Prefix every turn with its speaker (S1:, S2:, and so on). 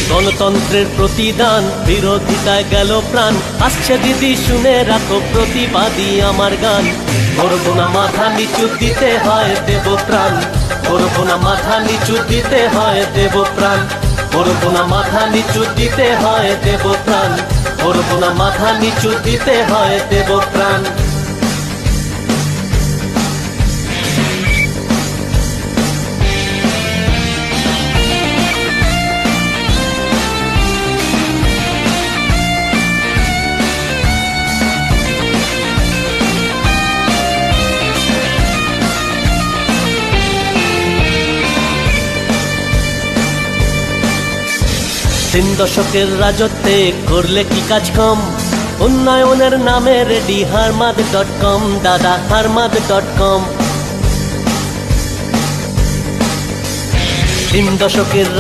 S1: গণতন্ত্রের প্রতিদান, বিরোধিতায় গেল প্রাণ। আসছে দিদি শুনে রাখো, প্রতিবাদী আমার গান। করবো না মাথা নিচু, দিতে হয় দেব প্রাণ। করবো না মাথা নিচু, দিতে হয় দেব প্রাণ। করবো না মাথা নিচু, দিতে হয় দেব প্রাণ। করবো না মাথা নিচু, দিতে হয় দেব প্রাণ। তিন দশকের রাজত্বে করলে কি কাজ কম? উন্নয়নের নামে রেডি harmad.com, দাদা harmad.com। 3 দশকের